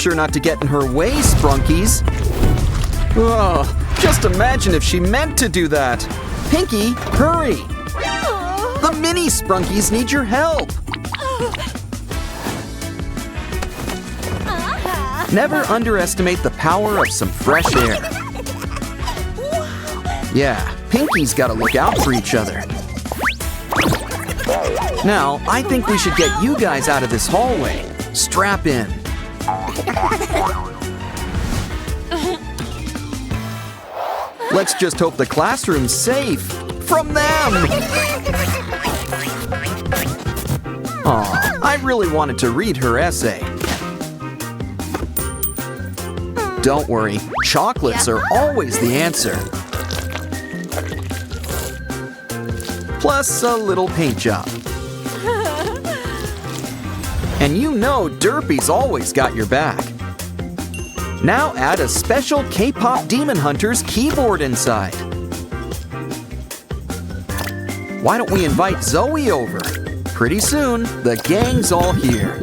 Sure not to get in her way, Sprunkies. Oh, just imagine if she meant to do that. Pinky, hurry! The mini Sprunkies need your help. Never underestimate the power of some fresh air. Yeah, Pinky's gotta look out for each other. Now, I think we should get you guys out of this hallway. Strap in. Let's just hope the classroom's safe from them. Aw, I really wanted to read her essay. Don't worry, chocolates are always the answer. Plus a little paint job. And you know Derpy's always got your back. Now add a special K-pop Demon Hunter's keyboard inside. Why don't we invite Zoe over? Pretty soon, the gang's all here.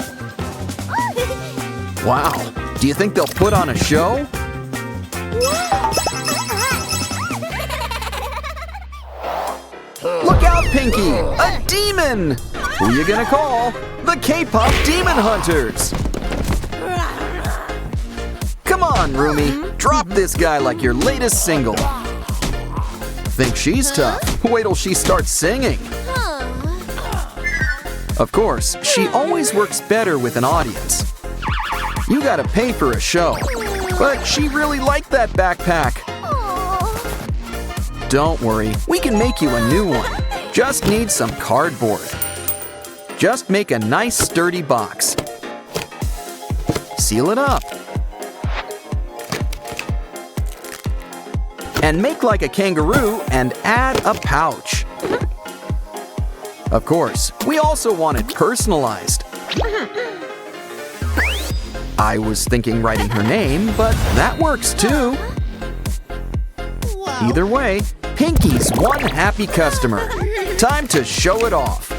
Wow, do you think they'll put on a show? Look out, Pinky! A demon! Who you gonna call? The K-pop Demon Hunters! Come on, Roomie. Drop this guy like your latest single. Think she's tough? Wait till she starts singing. Of course, she always works better with an audience. You gotta pay for a show. But she really liked that backpack. Don't worry, we can make you a new one. Just need some cardboard. Just make a nice sturdy box. Seal it up. And make like a kangaroo and add a pouch. Of course, we also want it personalized. I was thinking writing her name, but that works too. Either way, Pinky's one happy customer. Time to show it off.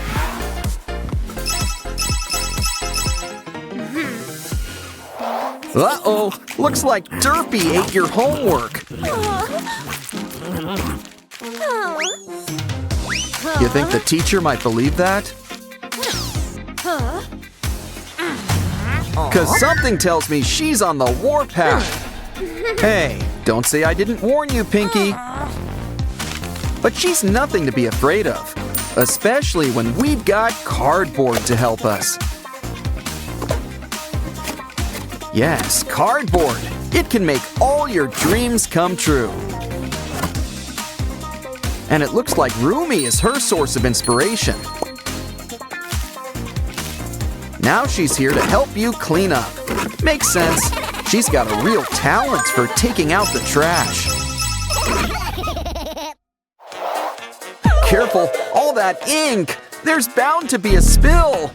Uh-oh, looks like Derpy ate your homework. You think the teacher might believe that? 'Cause something tells me she's on the warpath. Hey, don't say I didn't warn you, Pinky. But she's nothing to be afraid of, especially when we've got cardboard to help us. Yes, cardboard. It can make all your dreams come true. And it looks like Roomie is her source of inspiration. Now she's here to help you clean up. Makes sense. She's got a real talent for taking out the trash. Careful, all that ink! There's bound to be a spill!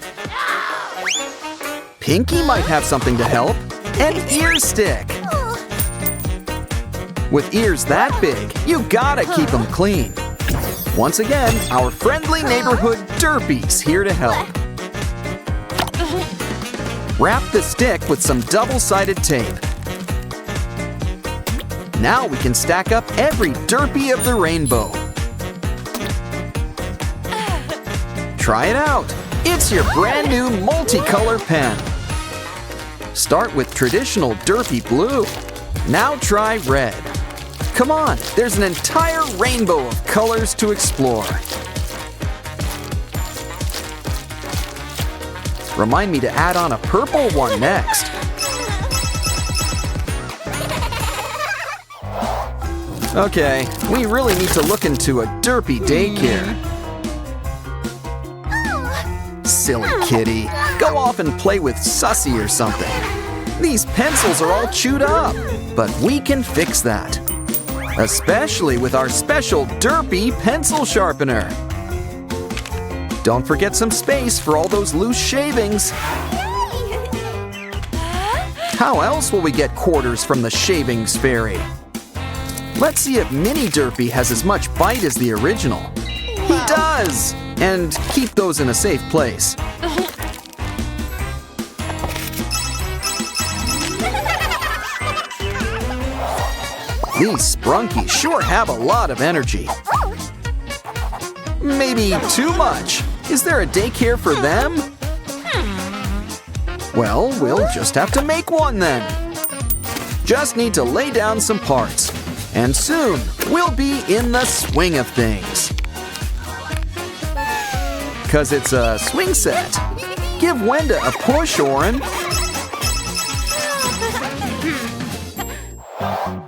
Pinky might have something to help. An ear stick! With ears that big, you gotta keep them clean. Once again, our friendly neighborhood Derpy's here to help. Wrap the stick with some double-sided tape. Now we can stack up every Derpy of the rainbow. Try it out. It's your brand new multicolor pen. Start with traditional Derpy blue. Now try red. Come on, there's an entire rainbow of colors to explore. Remind me to add on a purple one next. Okay, we really need to look into a Derpy daycare. Silly kitty. Go off and play with Sussy or something. These pencils are all chewed up, but we can fix that. Especially with our special Derpy pencil sharpener. Don't forget some space for all those loose shavings. How else will we get quarters from the shavings fairy? Let's see if Mini Derpy has as much bite as the original. He does! And keep those in a safe place. These sprunkies sure have a lot of energy. Maybe too much. Is there a daycare for them? Well, we'll just have to make one then. Just need to lay down some parts. And soon, we'll be in the swing of things. 'Cause it's a swing set. Give Wenda a push, Oren.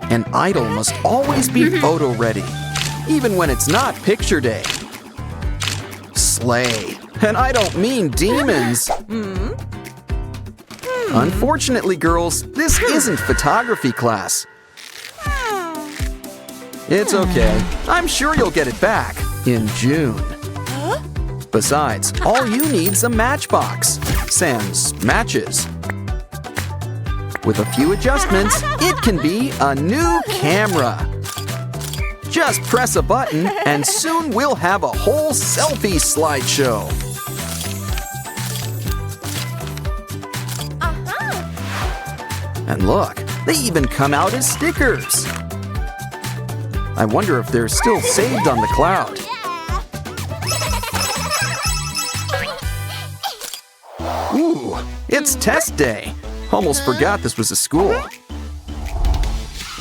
An idol must always be photo ready, even when it's not picture day. Slay. And I don't mean demons. Unfortunately, girls, this isn't photography class. It's okay. I'm sure you'll get it back in June. Besides, all you need's a matchbox. Sans matches. With a few adjustments, it can be a new camera. Just press a button and soon we'll have a whole selfie slideshow. And look, they even come out as stickers. I wonder if they're still saved on the cloud. Ooh, it's test day. Almost forgot this was a school.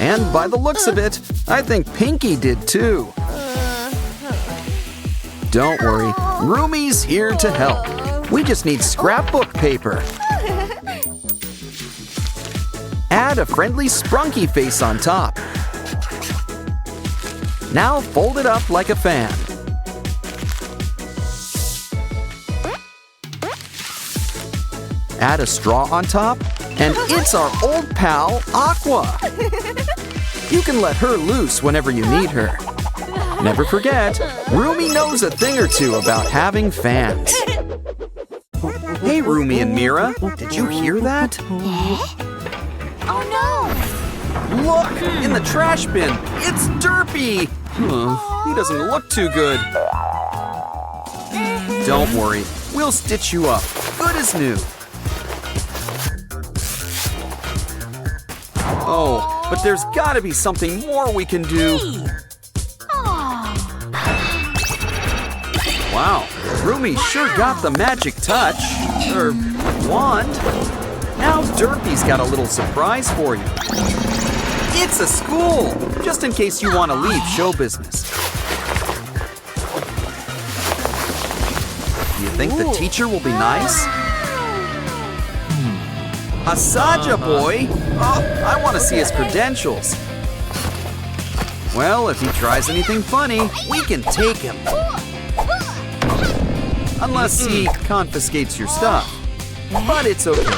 And by the looks of it, I think Pinky did too. Don't worry, Rumi's here to help. We just need scrapbook paper. Add a friendly sprunky face on top. Now fold it up like a fan. Add a straw on top, and it's our old pal, Aqua. You can let her loose whenever you need her. Never forget, Rumi knows a thing or two about having fans. Hey, Rumi and Mira, did you hear that? Oh no! Look, in the trash bin, it's Derpy. He doesn't look too good. Don't worry, we'll stitch you up, good as new. Oh, but there's gotta be something more we can do. Wow, Rumi sure got the magic touch. Or wand. Now Derpy's got a little surprise for you. It's a school, just in case you want to leave show business. Do you think the teacher will be nice? Asaja boy! Oh, I want to see his credentials. Well, if he tries anything funny, we can take him. Unless he confiscates your stuff. But it's okay.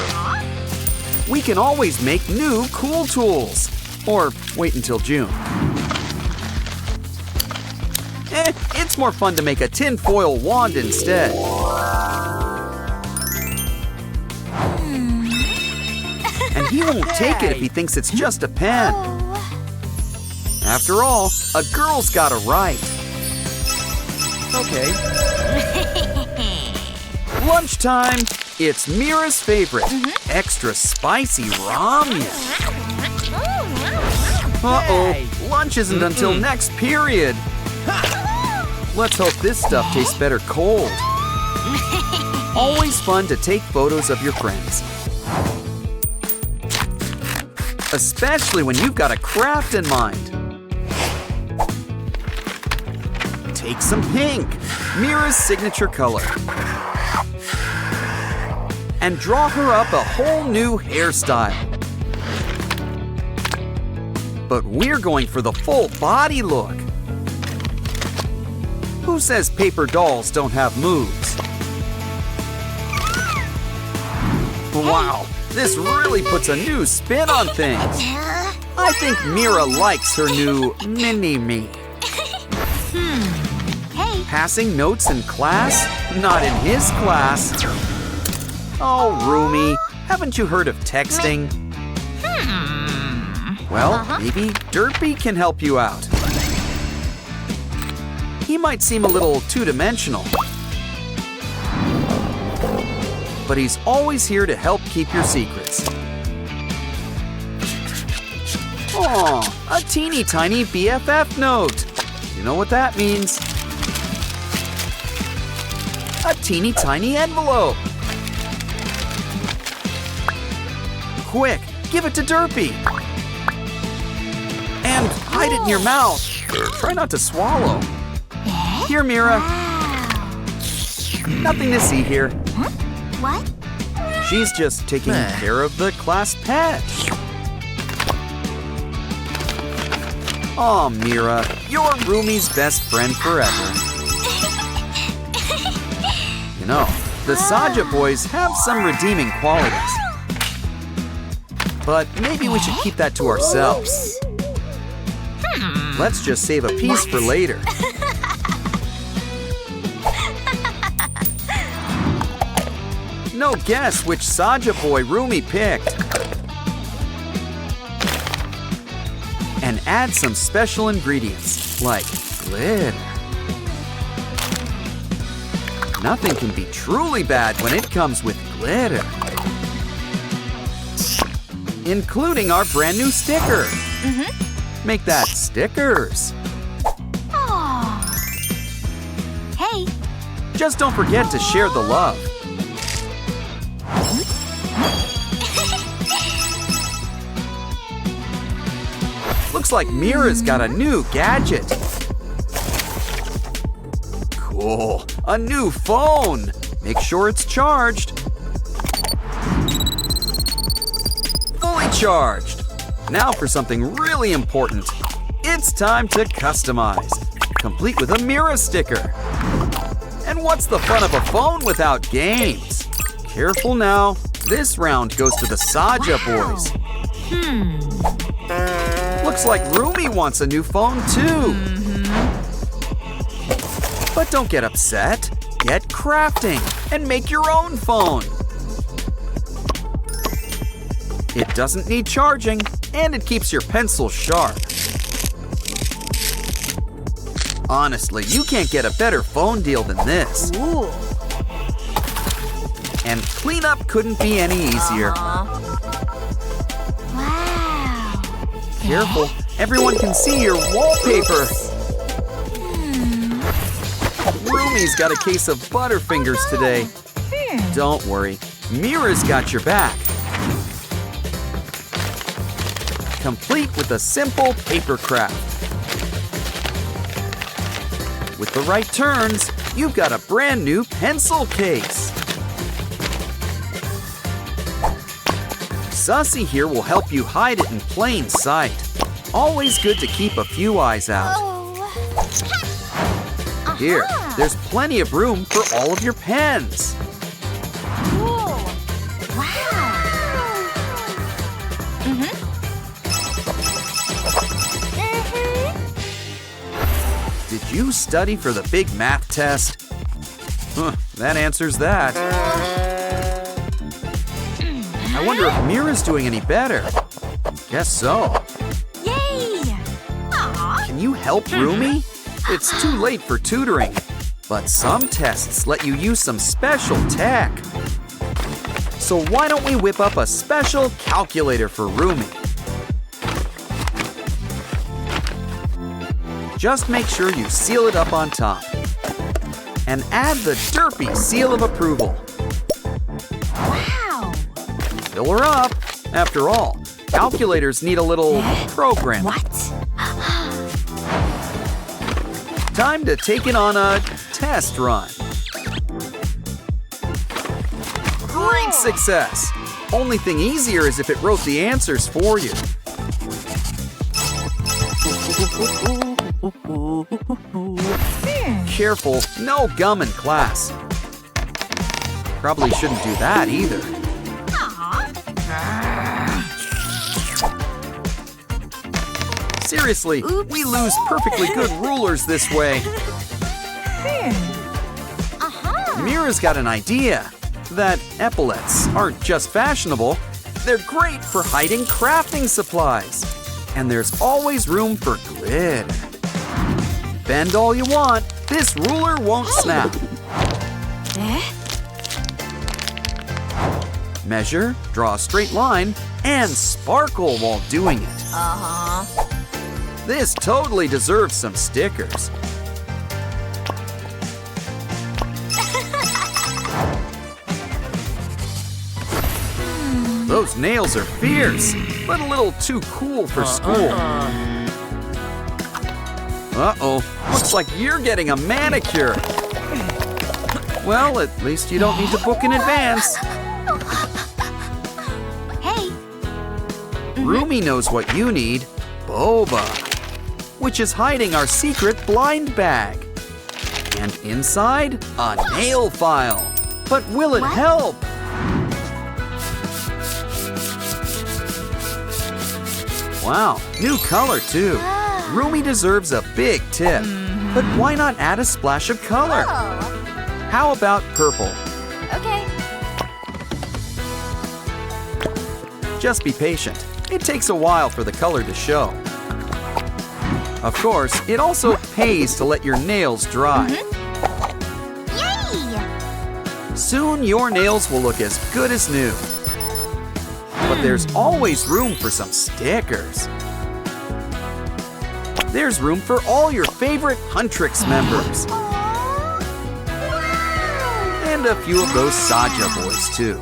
We can always make new cool tools. Or wait until June. It's more fun to make a tinfoil wand instead. And he won't take it if he thinks it's just a pen. After all, a girl's got a right. Okay. Lunchtime. It's Mira's favorite. Extra spicy ramen. Uh-oh, lunch isn't until next period. Let's hope this stuff tastes better cold. Always fun to take photos of your friends. Especially when you've got a craft in mind. Take some pink, Mira's signature color. And draw her up a whole new hairstyle. But we're going for the full body look. Who says paper dolls don't have moves? Wow, this really puts a new spin on things. I think Mira likes her new mini-me. Passing notes in class? Not in his class. Oh, Rumi, haven't you heard of texting? Well, maybe Derpy can help you out. He might seem a little two-dimensional, but he's always here to help keep your secrets. Aw, A teeny tiny BFF note. You know what that means. A teeny tiny envelope. Quick, give it to Derpy. And hide it in your mouth. Try not to swallow. Here, Mira. Nothing to see here. What? She's just taking care of the class pet. Aw, Mira, you're Rumi's best friend forever. You know, the Saja boys have some redeeming qualities. But maybe we should keep that to ourselves. Let's just save a piece for later. No guess which Saja boy Rumi picked. And add some special ingredients, like glitter. Nothing can be truly bad when it comes with glitter. Including our brand new sticker. Make that stickers. Aww. Hey. Just don't forget to share the love. Looks like Mira's got a new gadget. Cool, a new phone. Make sure it's charged. Fully charged. Now for something really important. It's time to customize, complete with a Mira sticker. And what's the fun of a phone without games? Careful now. This round goes to the Saja boys. Looks like Rumi wants a new phone too. But don't get upset. Get crafting and make your own phone. It doesn't need charging and it keeps your pencil sharp. Honestly, you can't get a better phone deal than this. Ooh. And cleanup couldn't be any easier. Wow. Careful, everyone can see your wallpaper. Rumi's got a case of Butterfingers today. Don't worry, Mira's got your back. Complete with a simple paper craft. With the right turns, you've got a brand new pencil case. Sussy here will help you hide it in plain sight. Always good to keep a few eyes out. Here, there's plenty of room for all of your pens. Cool. Wow. Did you study for the big math test? That answers that. I wonder if Mira's doing any better. Guess so. Yay. Aww. Can you help Rumi? It's too late for tutoring, but some tests let you use some special tech. So why don't we whip up a special calculator for Rumi? Just make sure you seal it up on top. And add the Derpy seal of approval. Wow. Fill her up. After all, calculators need a little programming. What? Time to take it on a test run. Great success! Only thing easier is if it wrote the answers for you. Careful, no gum in class. Probably shouldn't do that either. Seriously, we lose perfectly good rulers this way. Mira's got an idea that epaulets aren't just fashionable, they're great for hiding crafting supplies. And there's always room for glitter. Bend all you want, this ruler won't snap. Measure, draw a straight line, and sparkle while doing it. This totally deserves some stickers. Those nails are fierce, but a little too cool for school. Uh-oh, looks like you're getting a manicure. Well, at least you don't need to book in advance. Hey. Rumi knows what you need, boba, which is hiding our secret blind bag. And inside, a nail file. But will it help? Wow, new color too. Rumi deserves a big tip. But why not add a splash of color? Oh. How about purple? Okay. Just be patient. It takes a while for the color to show. Of course, it also pays to let your nails dry. Yay! Soon your nails will look as good as new. But there's always room for some stickers. There's room for all your favorite Huntrix members. Aww. Wow. And a few of those Saja boys too.